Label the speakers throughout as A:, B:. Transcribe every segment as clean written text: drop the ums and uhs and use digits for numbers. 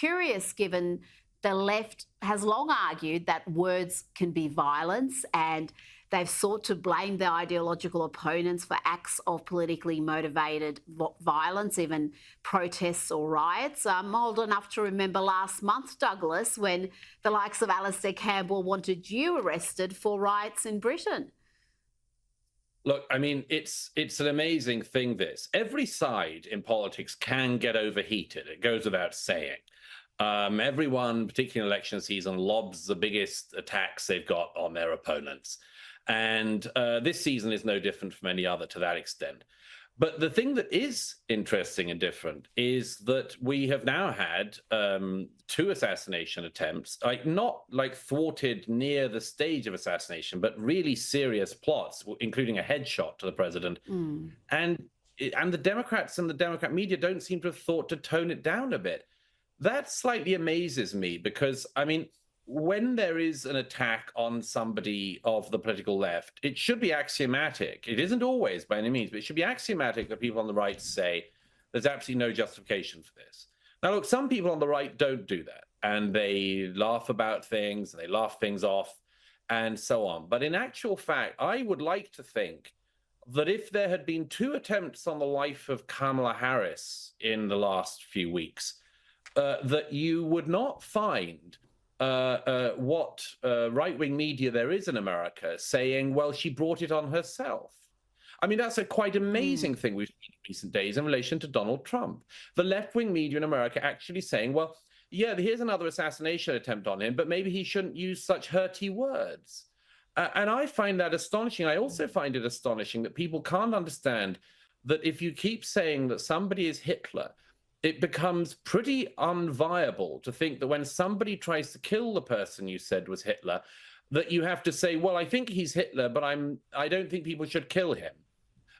A: curious given the left has long argued that words can be violence, and they've sought to blame their ideological opponents for acts of politically motivated violence, even protests or riots. I'm old enough to remember last month, Douglas, when the likes of Alistair Campbell wanted you arrested for riots in Britain.
B: Look, I mean, it's an amazing thing, this. Every side in politics can get overheated. It goes without saying. Everyone, particularly in election season, lobs the biggest attacks they've got on their opponents. And this season is no different from any other to that extent. But the thing that is interesting and different is that we have now had two assassination attempts, not thwarted near the stage of assassination, but really serious plots, including a headshot to the president. And the Democrats and the Democrat media don't seem to have thought to tone it down a bit. That slightly amazes me because, I mean, when there is an attack on somebody of the political left, it should be axiomatic. It isn't always by any means, but it should be axiomatic that people on the right say there's absolutely no justification for this. Now, look, some people on the right don't do that, and they laugh about things, and they laugh things off, and so on. But in actual fact, I would like to think that if there had been two attempts on the life of Kamala Harris in the last few weeks, that you would not find what right-wing media there is in America saying, well, she brought it on herself. I mean, that's a quite amazing thing we've seen in recent days in relation to Donald Trump. The left-wing media in America actually saying, well, yeah, here's another assassination attempt on him, but maybe he shouldn't use such hurty words. And I find that astonishing. I also find it astonishing that people can't understand that if you keep saying that somebody is Hitler, it becomes pretty unviable to think that when somebody tries to kill the person you said was Hitler, that you have to say, well, I think he's Hitler, but I don't think people should kill him.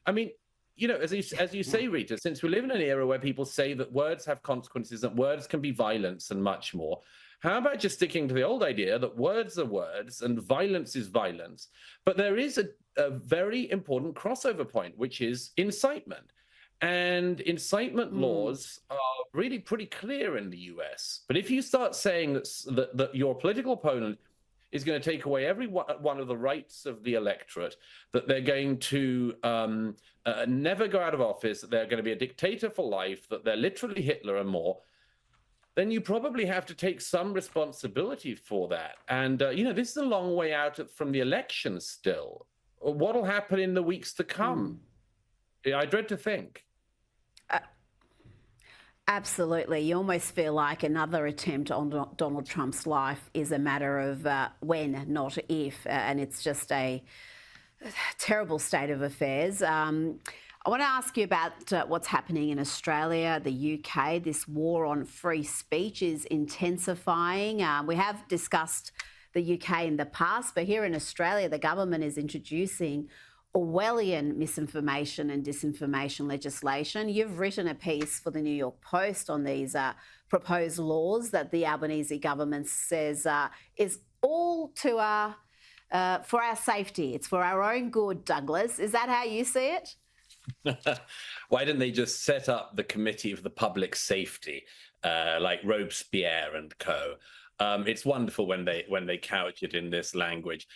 B: I mean, you know, as you say, Rita, since we live in an era where people say that words have consequences, that words can be violence and much more, how about just sticking to the old idea that words are words and violence is violence? But there is a very important crossover point, which is incitement. And incitement laws are really pretty clear in the US. But if you start saying that your political opponent is going to take away every one of the rights of the electorate, that they're going to never go out of office, that they're going to be a dictator for life, that they're literally Hitler and more, then you probably have to take some responsibility for that. And, you know, this is a long way out from the election still. What will happen in the weeks to come? I dread to think.
A: Absolutely. You almost feel like another attempt on Donald Trump's life is a matter of when, not if, and it's just a terrible state of affairs. I want to ask you about what's happening in Australia, the UK. This war on free speech is intensifying. We have discussed the UK in the past, but here in Australia, the government is introducing Orwellian misinformation and disinformation legislation. You've written a piece for the New York Post on these proposed laws that the Albanese government says is all to for our safety. It's for our own good, Douglas. Is that how you see it?
B: Why didn't they just set up the Committee of the Public Safety like Robespierre and co? It's wonderful when they couch it in this language.